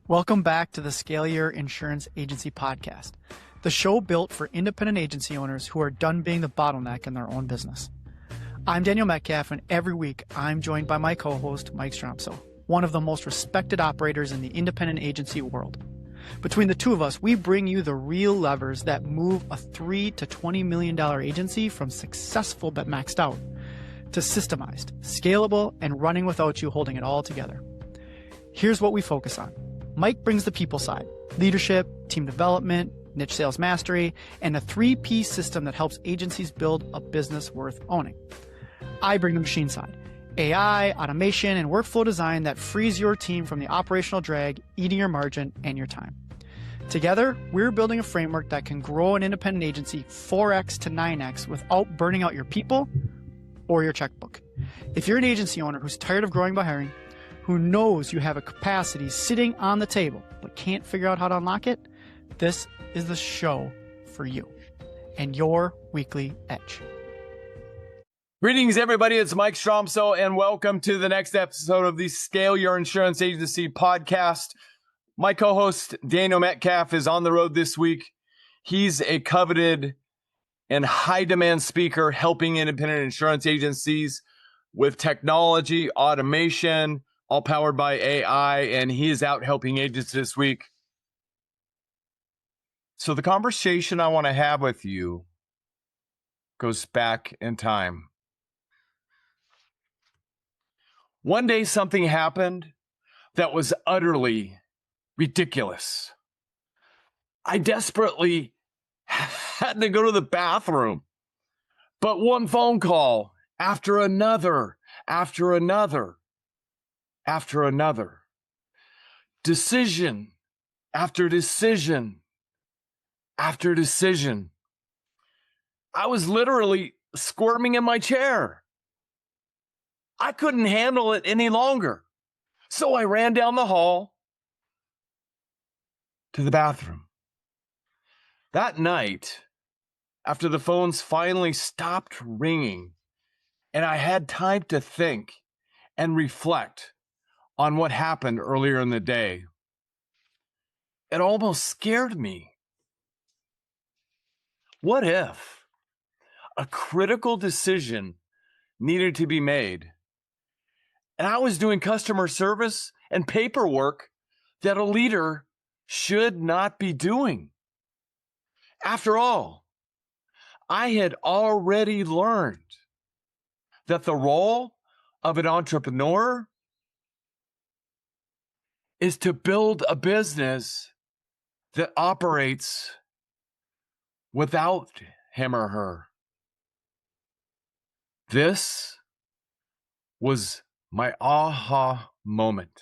Welcome back to the Scale Your Insurance Agency podcast, the show built for independent agency owners who are done being the bottleneck in their own business. I'm Daniel Metcalf, and every week I'm joined by my co-host, Mike Stromsoe, one of the most respected operators in the independent agency world. Between the two of us, we bring you the real levers that move a $3 to $20 million agency from successful but maxed out to systemized, scalable, and running without you holding it all together. Here's what we focus on. Mike brings the people side, leadership, team development, niche sales mastery, and a 3P system that helps agencies build a business worth owning. I bring the machine side, AI, automation, and workflow design that frees your team from the operational drag, eating your margin and your time. Together, we're building a framework that can grow an independent agency 4x to 9x without burning out your people or your checkbook. If you're an agency owner who's tired of growing by hiring, who knows you have a capacity sitting on the table but can't figure out how to unlock it, this is the show for you and your weekly edge. Greetings, everybody. It's Mike Stromsoe, and welcome to the next episode of the Scale Your Insurance Agency podcast. My co-host, Daniel Metcalf, is on the road this week. He's a coveted and high-demand speaker helping independent insurance agencies with technology, automation, all powered by AI, and he is out helping agents this week. So the conversation I want to have with you goes back in time. One day something happened that was utterly ridiculous. I desperately had to go to the bathroom, but one phone call after another, decision after decision after decision. I was literally squirming in my chair. I couldn't handle it any longer. So I ran down the hall to the bathroom. That night, after the phones finally stopped ringing and I had time to think and reflect on what happened earlier in the day, it almost scared me. What if a critical decision needed to be made and I was doing customer service and paperwork that a leader should not be doing? After all, I had already learned that the role of an entrepreneur is to build a business that operates without him or her. This was my aha moment.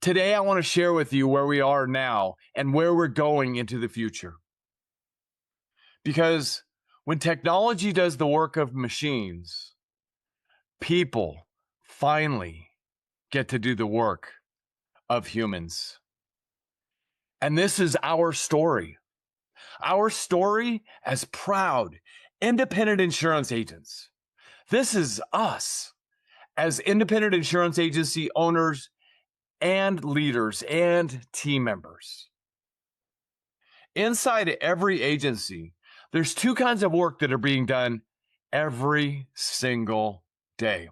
Today, I want to share with you where we are now and where we're going into the future. Because when technology does the work of machines, people finally get to do the work of humans. And this is our story. Our story as proud, independent insurance agents. This is us as independent insurance agency owners and leaders and team members. Inside every agency, there's two kinds of work that are being done every single day: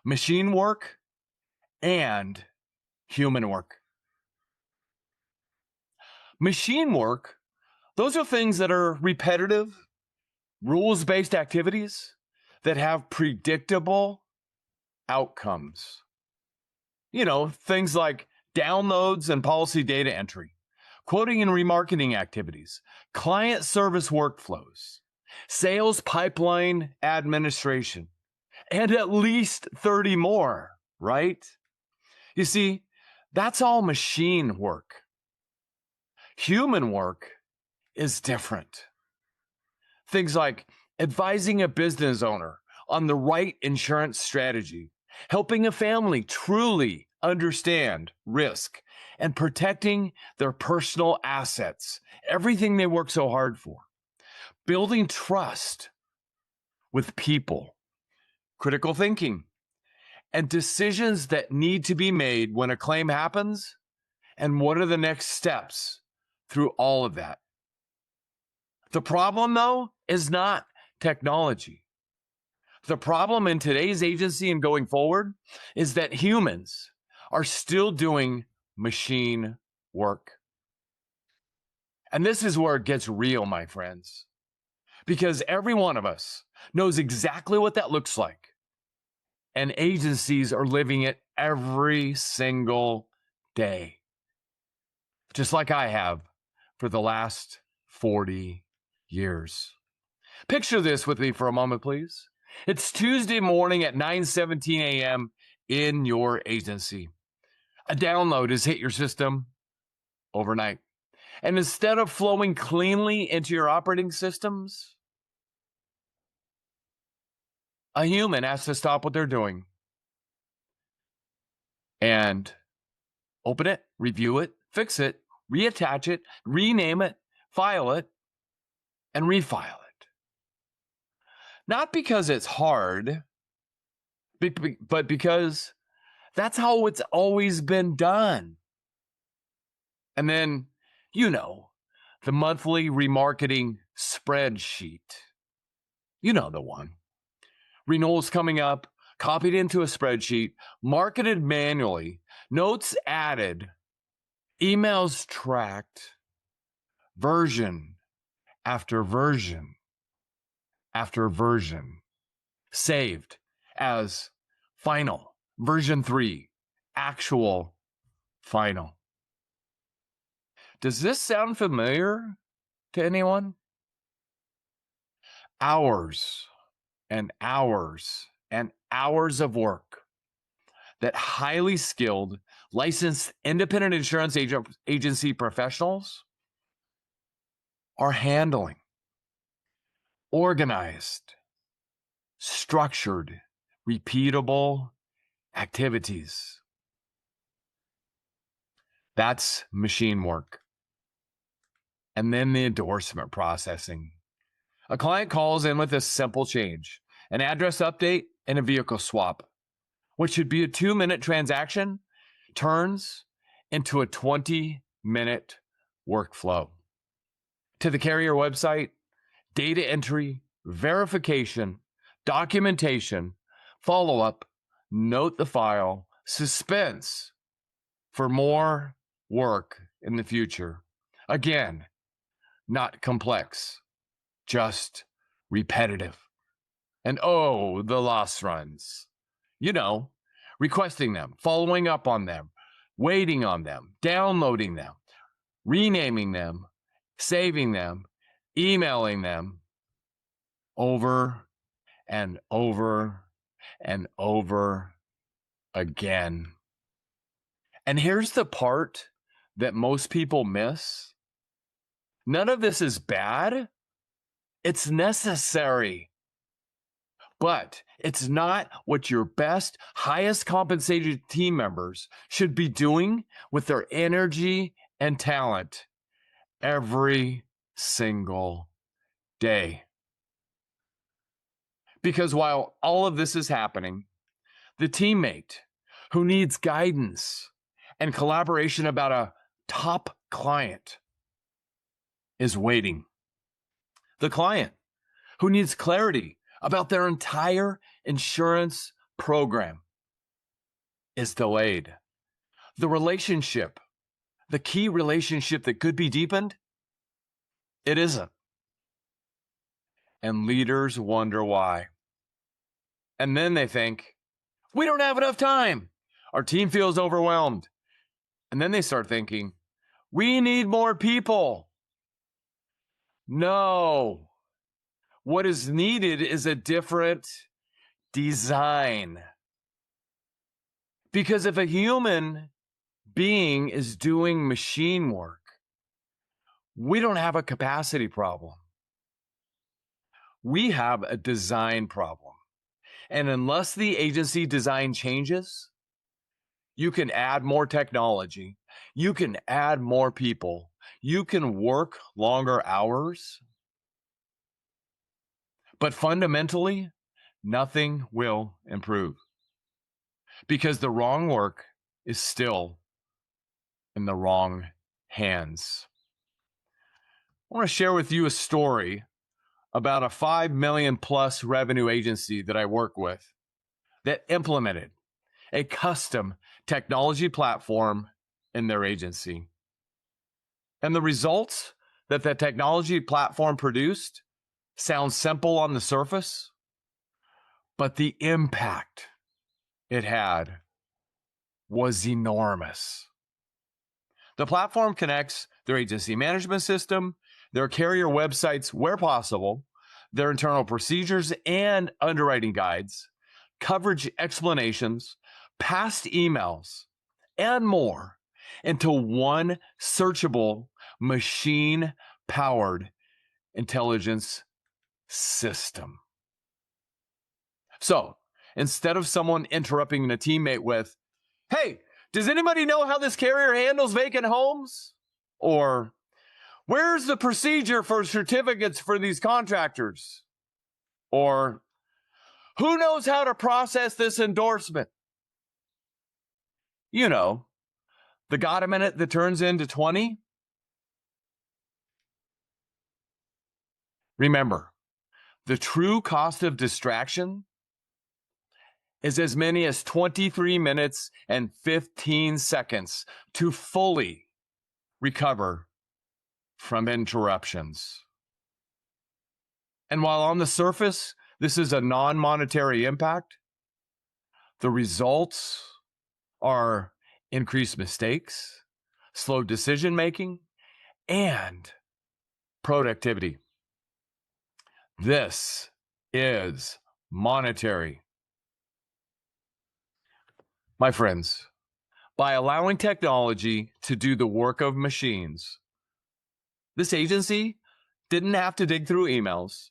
machine work and human work. Machine work, those are things that are repetitive, rules-based activities that have predictable outcomes. You know, things like downloads and policy data entry, quoting and remarketing activities, client service workflows, sales pipeline administration, and at least 30 more, right? You see, that's all machine work. Human work is different. Things like advising a business owner on the right insurance strategy, helping a family truly understand risk, and protecting their personal assets, everything they work so hard for. Building trust with people, critical thinking, and decisions that need to be made when a claim happens, and what are the next steps through all of that. The problem, though, is not technology. The problem in today's agency and going forward is that humans are still doing machine work. And this is where it gets real, my friends, because every one of us knows exactly what that looks like. And agencies are living it every single day, just like I have for the last 40 years. Picture this with me for a moment, please. It's Tuesday morning at 9:17 a.m. in your agency. A download has hit your system overnight. And instead of flowing cleanly into your operating systems, a human has to stop what they're doing and open it, review it, fix it, reattach it, rename it, file it, and refile it. Not because it's hard, but because that's how it's always been done. And then, the monthly remarketing spreadsheet. You know the one. Renewals coming up, copied into a spreadsheet, marketed manually, notes added, emails tracked, version after version after version, saved as final, version 3, actual final. Does this sound familiar to anyone? Hours and hours and hours of work that highly skilled, licensed independent insurance agency professionals are handling. Organized, structured, repeatable activities. That's machine work. And then the endorsement processing. A client calls in with a simple change, an address update and a vehicle swap. What should be a 2-minute transaction turns into a 20-minute workflow. To the carrier website, data entry, verification, documentation, follow-up, note the file, suspense for more work in the future. Again, not complex, just repetitive. And oh, the loss runs. Requesting them, following up on them, waiting on them, downloading them, renaming them, saving them, emailing them over and over and over again. And here's the part that most people miss. None of this is bad. It's necessary. But it's not what your best, highest compensated team members should be doing with their energy and talent every single day. Because while all of this is happening, the teammate who needs guidance and collaboration about a top client is waiting. The client who needs clarity about their entire insurance program is delayed. The relationship, the key relationship that could be deepened, it isn't. And leaders wonder why. And then they think, we don't have enough time. Our team feels overwhelmed. And then they start thinking, we need more people. No. What is needed is a different design. Because if a human being is doing machine work, we don't have a capacity problem. We have a design problem. And unless the agency design changes, you can add more technology, you can add more people, you can work longer hours, but fundamentally, nothing will improve. because the wrong work is still in the wrong hands. I want to share with you a story about a 5 million plus revenue agency that I work with that implemented a custom technology platform in their agency. And the results that the technology platform produced sound simple on the surface, but the impact it had was enormous. The platform connects their agency management system, their carrier websites where possible, their internal procedures and underwriting guides, coverage explanations, past emails, and more into one searchable, machine-powered intelligence system. So instead of someone interrupting a teammate with, "Hey, does anybody know how this carrier handles vacant homes?" Or, "Where's the procedure for certificates for these contractors?" Or, "Who knows how to process this endorsement?" You know, the got a minute that turns into 20. Remember, the true cost of distraction is as many as 23 minutes and 15 seconds to fully recover from interruptions. And while on the surface, this is a non-monetary impact, the results are increased mistakes, slow decision-making, and productivity. This is monetary. My friends, by allowing technology to do the work of machines, this agency didn't have to dig through emails,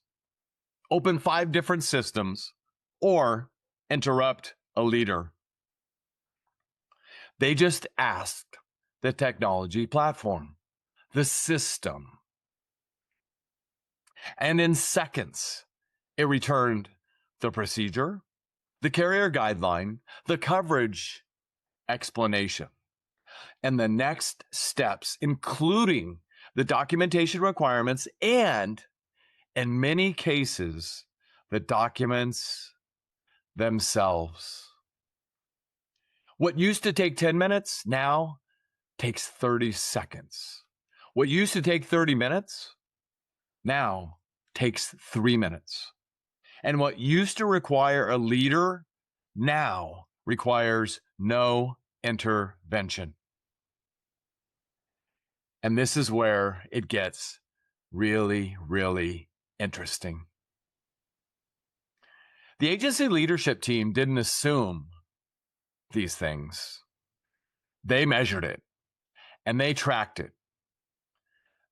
open 5 different systems, or interrupt a leader. They just asked the technology platform, the system. And in seconds, it returned the procedure, the carrier guideline, the coverage explanation, and the next steps, including the documentation requirements and, in many cases, the documents themselves. What used to take 10 minutes now takes 30 seconds. What used to take 30 minutes now takes 3 minutes. And what used to require a leader now requires no intervention. And this is where it gets really, really interesting. The agency leadership team didn't assume these things. They measured it and they tracked it.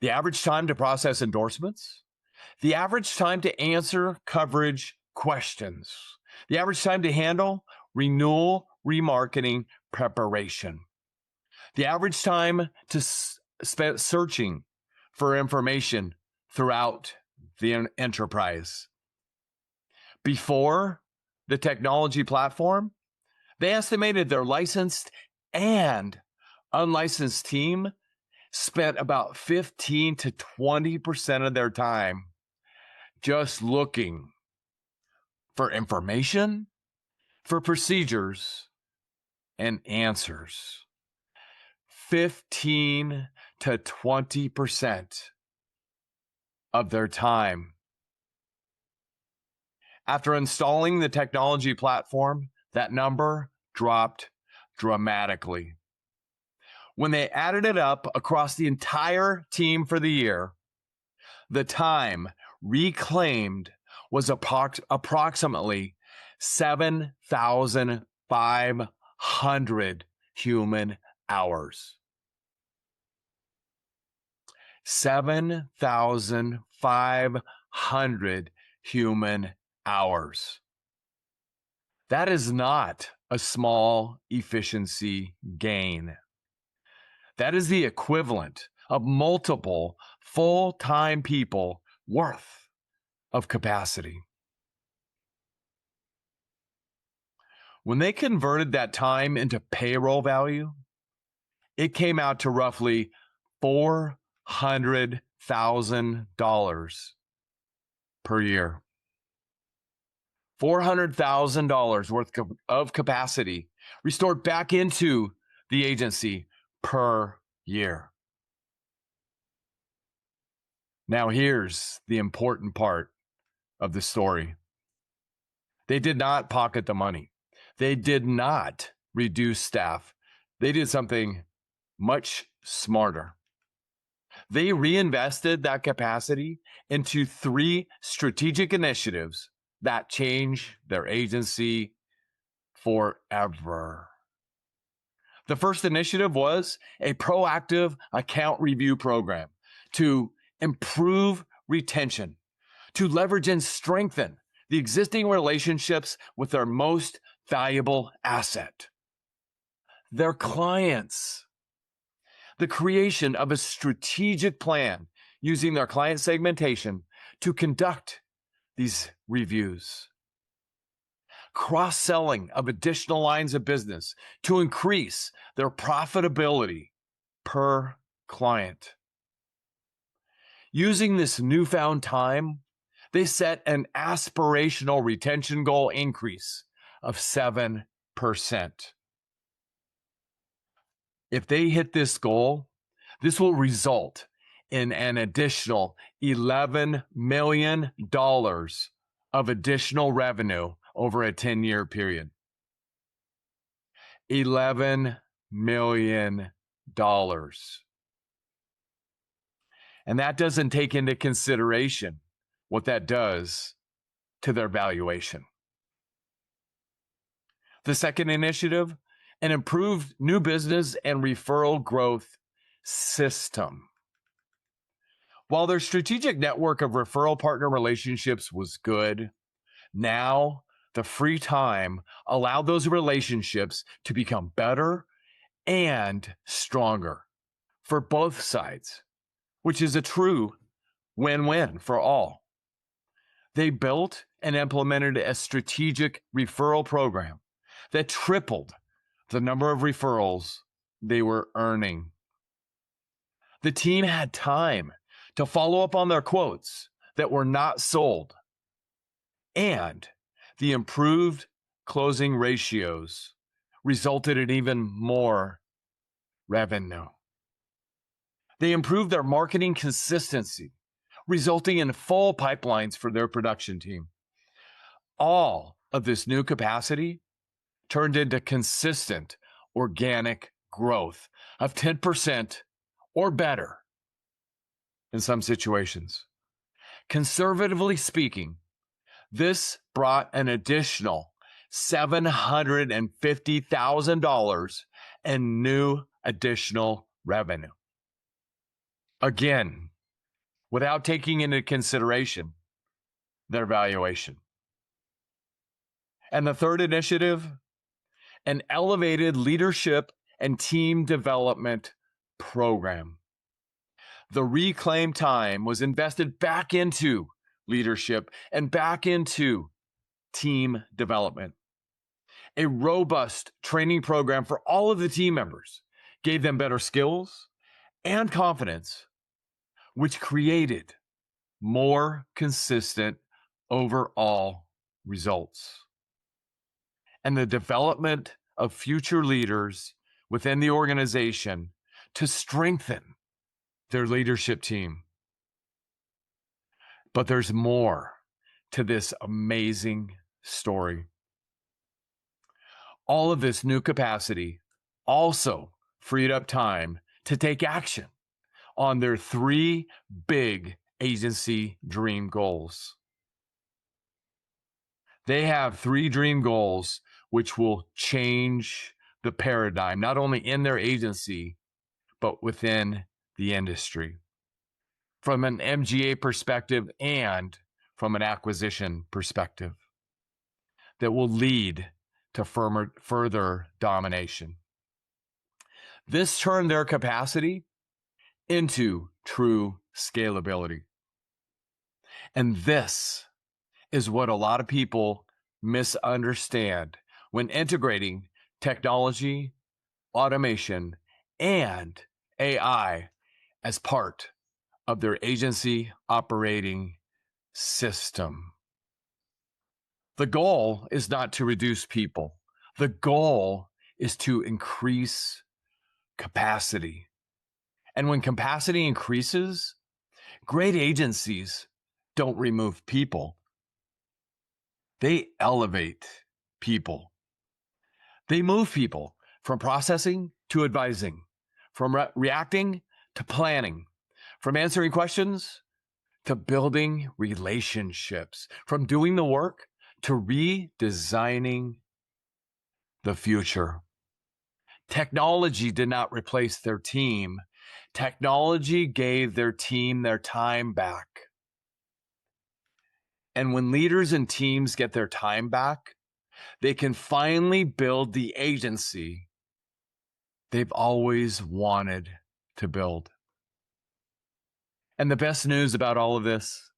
The average time to process endorsements, the average time to answer coverage questions, the average time to handle renewal remarketing preparation, the average time to spend searching for information throughout the enterprise. Before the technology platform, they estimated their licensed and unlicensed team spent about 15 to 20% of their time just looking for information, for procedures, and answers. 15 to 20% of their time. After installing the technology platform, that number dropped dramatically. When they added it up across the entire team for the year, the time reclaimed was approximately 7,500 human hours. 7,500 human hours. That is not a small efficiency gain. That is the equivalent of multiple full-time people worth of capacity. When they converted that time into payroll value, it came out to roughly $400,000 per year. $400,000 worth of capacity restored back into the agency per year. Now, here's the important part of the story. They did not pocket the money. They did not reduce staff. They did something much smarter. They reinvested that capacity into 3 strategic initiatives that change their agency forever. The first initiative was a proactive account review program to improve retention, to leverage and strengthen the existing relationships with their most valuable asset, their clients. The creation of a strategic plan using their client segmentation to conduct these reviews. Cross-selling of additional lines of business to increase their profitability per client. Using this newfound time, they set an aspirational retention goal increase of 7%. If they hit this goal, this will result in an additional $11 million of additional revenue over a 10-year period. $11 million. And that doesn't take into consideration what that does to their valuation. The second initiative, an improved new business and referral growth system. While their strategic network of referral partner relationships was good, now the free time allowed those relationships to become better and stronger for both sides, which is a true win-win for all. They built and implemented a strategic referral program that tripled the number of referrals they were earning. The team had time to follow up on their quotes that were not sold, and the improved closing ratios resulted in even more revenue. They improved their marketing consistency, resulting in full pipelines for their production team. All of this new capacity turned into consistent organic growth of 10% or better in some situations. Conservatively speaking, this brought an additional $750,000 in new additional revenue. Again, without taking into consideration their valuation. And the third initiative, an elevated leadership and team development program. The reclaimed time was invested back into leadership and back into team development. A robust training program for all of the team members gave them better skills and confidence, which created more consistent overall results. And the development of future leaders within the organization to strengthen their leadership team. But there's more to this amazing story. All of this new capacity also freed up time to take action on their 3 big agency dream goals. They have 3 dream goals which will change the paradigm, not only in their agency, but within the industry, from an MGA perspective and from an acquisition perspective, that will lead to further domination. This turned their capacity into true scalability. And this is what a lot of people misunderstand when integrating technology, automation, and AI as part of their agency operating system. The goal is not to reduce people. The goal is to increase capacity. And when capacity increases, great agencies don't remove people. They elevate people. They move people from processing to advising, from reacting to planning, from answering questions to building relationships, from doing the work to redesigning the future. Technology did not replace their team. Technology gave their team their time back. And when leaders and teams get their time back, they can finally build the agency they've always wanted to build. And the best news about all of this,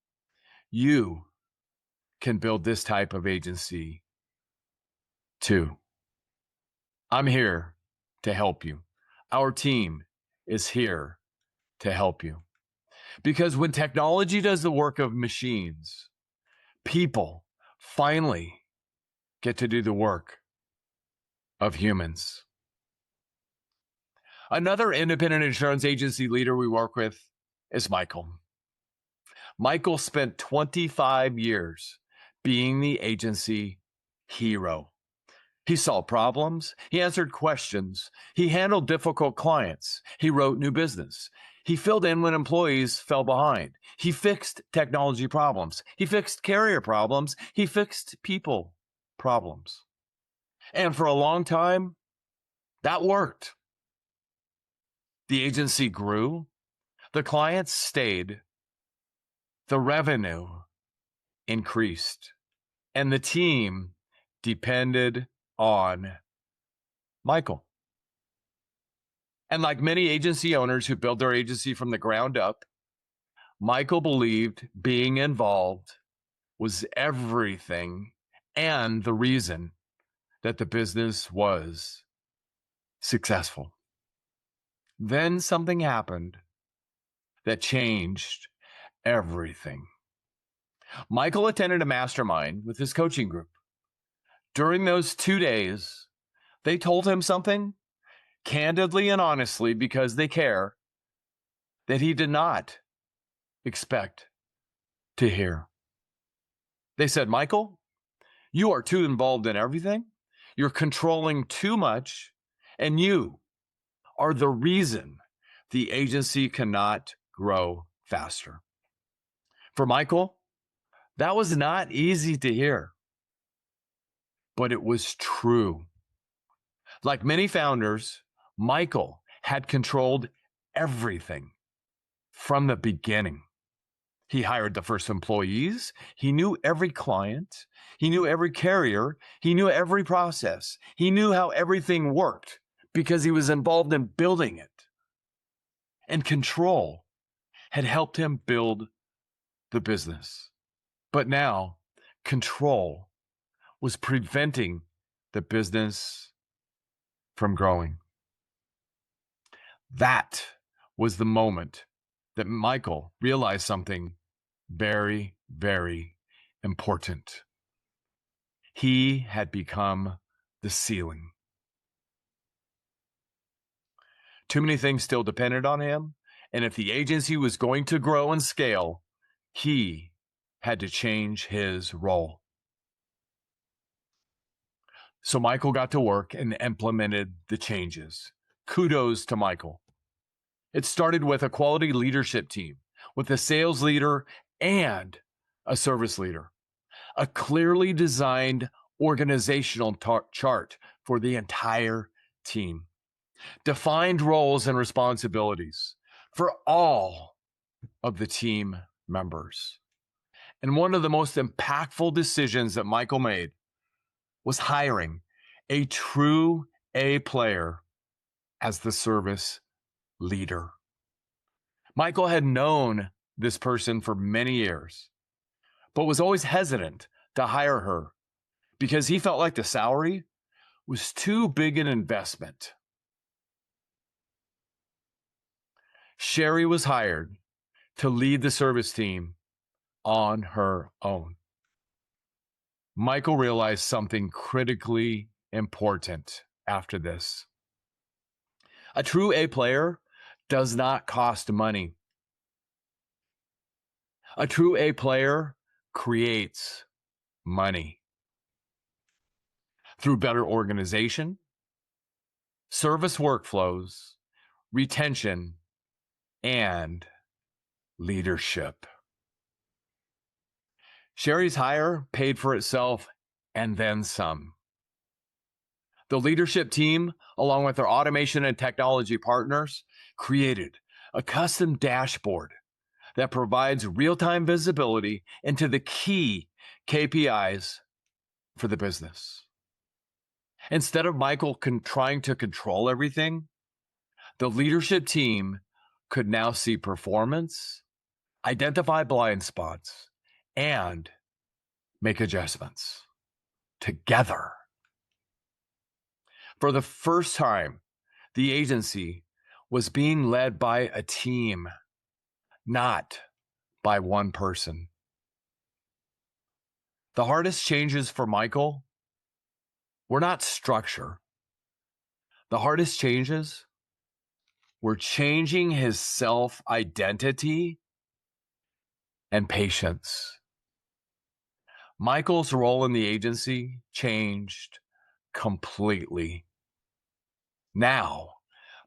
you can build this type of agency too. I'm here to help you. Our team is here to help you. Because when technology does the work of machines, people finally get to do the work of humans. Another independent insurance agency leader we work with is Michael. Michael spent 25 years being the agency hero. He solved problems. He answered questions. He handled difficult clients. He wrote new business. He filled in when employees fell behind. He fixed technology problems. He fixed carrier problems. He fixed people problems. And for a long time, that worked. The agency grew. The clients stayed. The revenue increased. And the team depended on Michael. And like many agency owners who build their agency from the ground up, Michael believed being involved was everything and the reason that the business was successful. Then something happened that changed everything. Michael attended a mastermind with his coaching group. During those 2 days, they told him something candidly and honestly because they care that he did not expect to hear. They said, Michael, you are too involved in everything. You're controlling too much, and you are the reason the agency cannot grow faster. For Michael, that was not easy to hear, but it was true. Like many founders, Michael had controlled everything from the beginning. He hired the first employees. He knew every client. He knew every carrier. He knew every process. He knew how everything worked because he was involved in building it. And control had helped him build the business. But now, control was preventing the business from growing. That was the moment that Michael realized something very, very important. He had become the ceiling. Too many things still depended on him, and if the agency was going to grow and scale, he had to change his role. So Michael got to work and implemented the changes. Kudos to Michael. It started with a quality leadership team, with a sales leader and a service leader, a clearly designed organizational chart for the entire team, defined roles and responsibilities for all of the team members. And one of the most impactful decisions that Michael made was hiring a true A player as the service leader. Michael had known this person for many years, but was always hesitant to hire her because he felt like the salary was too big an investment. Sherry was hired to lead the service team on her own. Michael realized something critically important after this. A true A player does not cost money. A true A player creates money through better organization, service workflows, retention, and leadership. Sherry's hire paid for itself and then some. The leadership team, along with their automation and technology partners, created a custom dashboard that provides real-time visibility into the key KPIs for the business. Instead of Michael trying to control everything, the leadership team could now see performance, identify blind spots, and make adjustments together. For the first time, the agency was being led by a team, not by one person. The hardest changes for Michael were not structure. The hardest changes were changing his self-identity and patience. Michael's role in the agency changed completely. Now,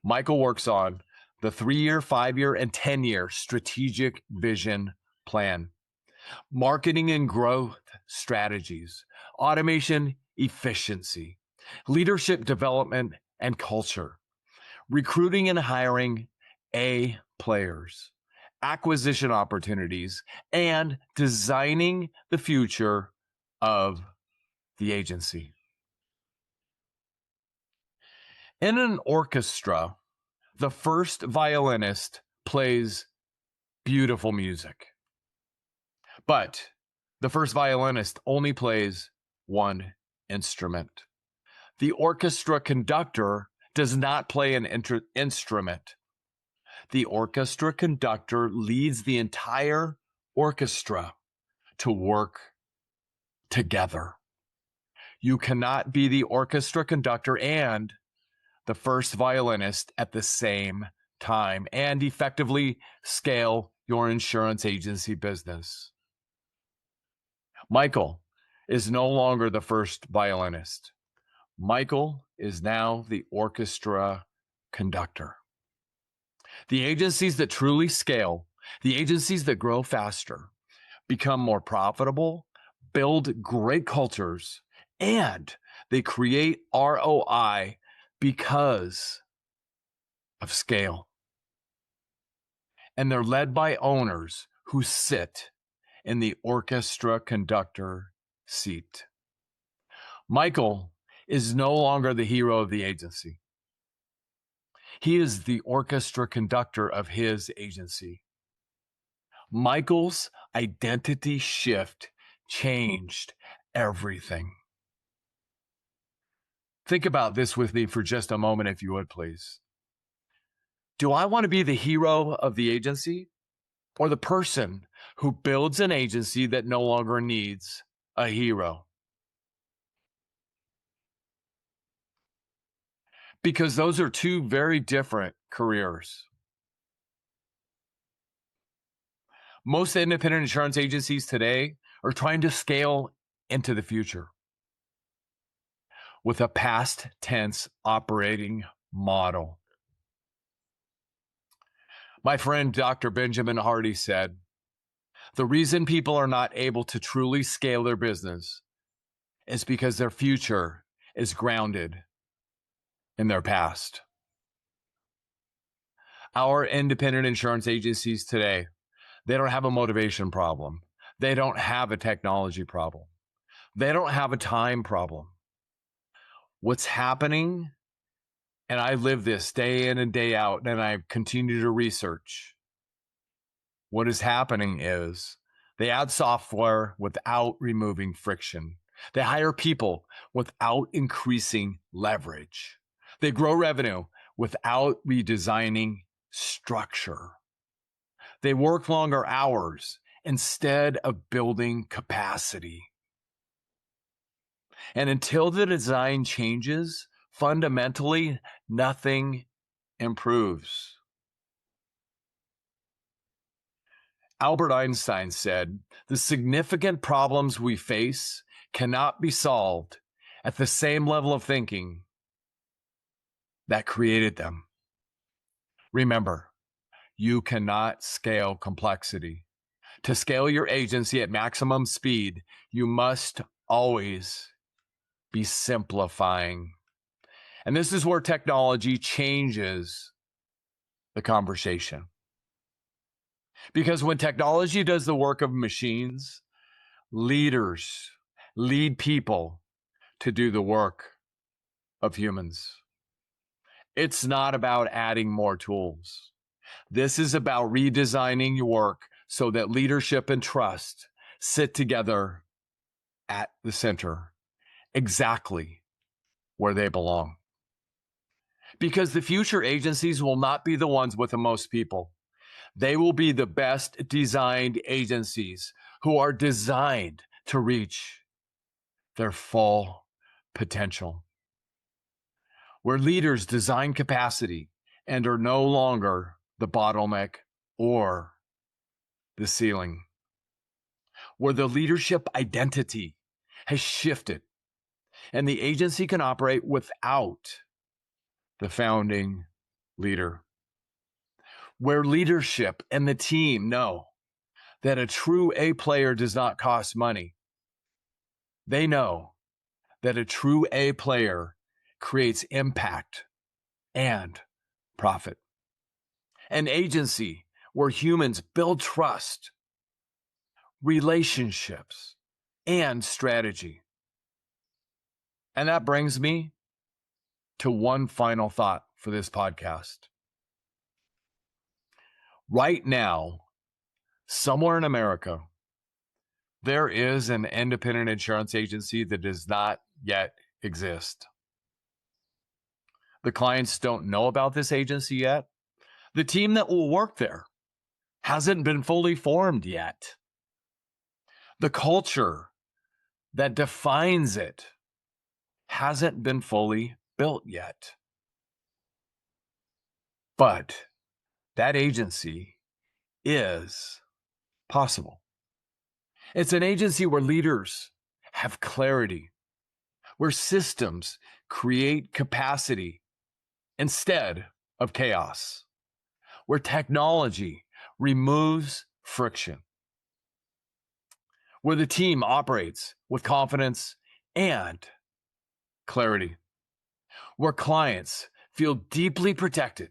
Michael works on the 3-year, 5-year, and 10-year strategic vision plan, marketing and growth strategies, automation efficiency, leadership development and culture, recruiting and hiring A players, acquisition opportunities, and designing the future of the agency. In an orchestra, the first violinist plays beautiful music, but the first violinist only plays one instrument. The orchestra conductor does not play an instrument. The orchestra conductor leads the entire orchestra to work together. You cannot be the orchestra conductor and the first violinist at the same time and effectively scale your insurance agency business. Michael is no longer the first violinist. Michael is now the orchestra conductor. The agencies that truly scale, the agencies that grow faster, become more profitable, build great cultures, and they create ROI because of scale. And they're led by owners who sit in the orchestra conductor seat. Michael is no longer the hero of the agency. He is the orchestra conductor of his agency. Michael's identity shift changed everything. Think about this with me for just a moment, if you would, please. Do I want to be the hero of the agency or the person who builds an agency that no longer needs a hero? Because those are two very different careers. Most independent insurance agencies today are trying to scale into the future with a past tense operating model. My friend Dr. Benjamin Hardy said, the reason people are not able to truly scale their business is because their future is grounded in their past. Our independent insurance agencies today, they don't have a motivation problem. They don't have a technology problem. They don't have a time problem. What's happening, and I live this day in and day out, and I continue to research, what is happening is they add software without removing friction. They hire people without increasing leverage. They grow revenue without redesigning structure. They work longer hours instead of building capacity. And until the design changes, fundamentally, nothing improves. Albert Einstein said, "The significant problems we face cannot be solved at the same level of thinking that created them." Remember, you cannot scale complexity. To scale your agency at maximum speed, you must always be simplifying. And this is where technology changes the conversation. Because when technology does the work of machines, leaders lead people to do the work of humans. It's not about adding more tools. This is about redesigning your work so that leadership and trust sit together at the center, exactly where they belong. Because the future agencies will not be the ones with the most people. They will be the best designed agencies who are designed to reach their full potential. Where leaders design capacity and are no longer the bottleneck or the ceiling. Where the leadership identity has shifted and the agency can operate without the founding leader. Where leadership and the team know that a true A player does not cost money. They know that a true A player creates impact and profit. An agency where humans build trust, relationships, and strategy. And that brings me to one final thought for this podcast. Right now, somewhere in America, there is an independent insurance agency that does not yet exist. The clients don't know about this agency yet. The team that will work there hasn't been fully formed yet. The culture that defines it hasn't been fully built yet. But that agency is possible. It's an agency where leaders have clarity, where systems create capacity instead of chaos, where technology removes friction, where the team operates with confidence and clarity, where clients feel deeply protected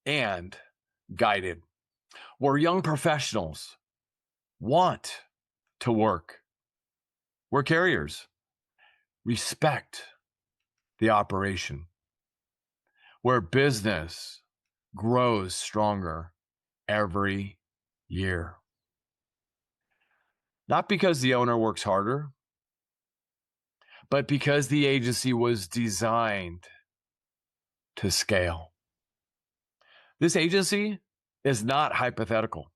and guided, where young professionals want to work, where carriers respect the operation, where business grows stronger every year. Not because the owner works harder, but because the agency was designed to scale. This agency is not hypothetical.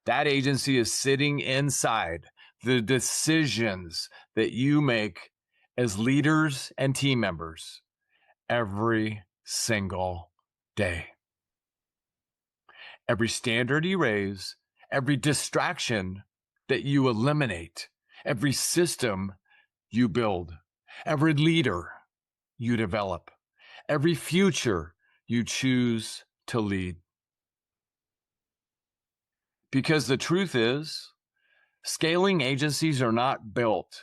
That agency is sitting inside the decisions that you make as leaders and team members every single day. Every standard you raise, every distraction that you eliminate, every system you build, every leader you develop, every future you choose to lead. Because the truth is, scaling agencies are not built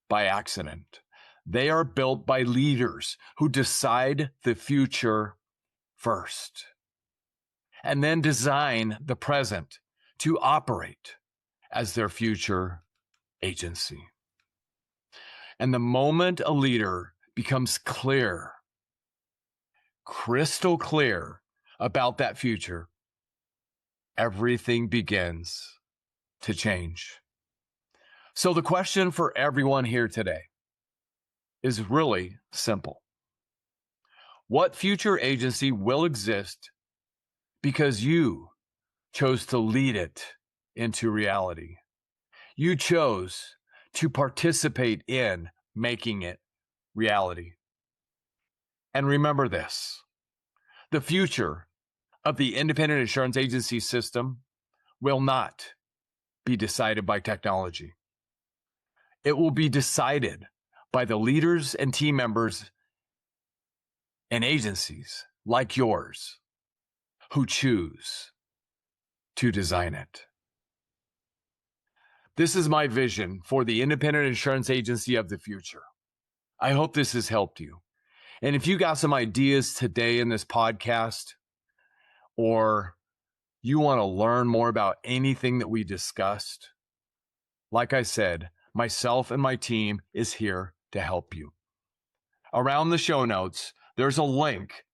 by accident. They are built by leaders who decide the future first and then design the present to operate as their future agency. And the moment a leader becomes clear, crystal clear about that future, everything begins to change. So the question for everyone here today is really simple. What future agency will exist because you chose to lead it into reality? You chose to participate in making it reality. And remember this, the future of the independent insurance agency system will not be decided by technology. It will be decided by the leaders and team members and agencies like yours who choose to design it. This is my vision for the independent insurance agency of the future. I hope this has helped you. And if you got some ideas today in this podcast, or you want to learn more about anything that we discussed, like I said, myself and my team is here to help you. Around the show notes, there's a link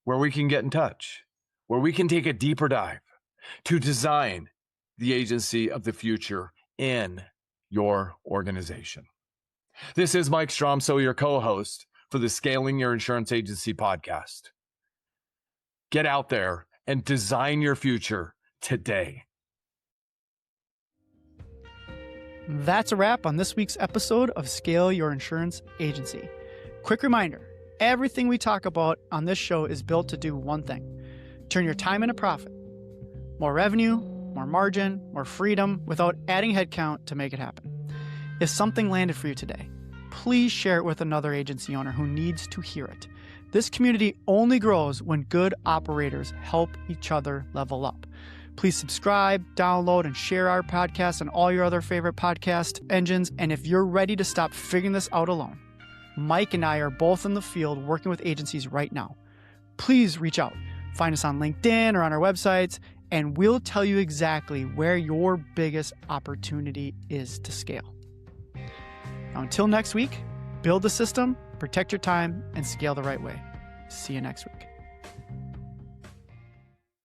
where we can get in touch, where we can take a deeper dive to design the agency of the future in your organization. This is Mike Stromsoe, your co-host for the Scaling Your Insurance Agency podcast. Get out there and design your future today. That's a wrap on this week's episode of Scale Your Insurance Agency. Quick reminder, everything we talk about on this show is built to do one thing: turn your time into profit. More revenue, more margin, more freedom without adding headcount to make it happen. If something landed for you today, please share it with another agency owner who needs to hear it. This community only grows when good operators help each other level up. Please subscribe, download, and share our podcast and all your other favorite podcast engines. And if you're ready to stop figuring this out alone, Mike and I are both in the field working with agencies right now. Please reach out. Find us on LinkedIn or on our websites, and we'll tell you exactly where your biggest opportunity is to scale. Now, until next week, build the system, protect your time, and scale the right way. See you next week.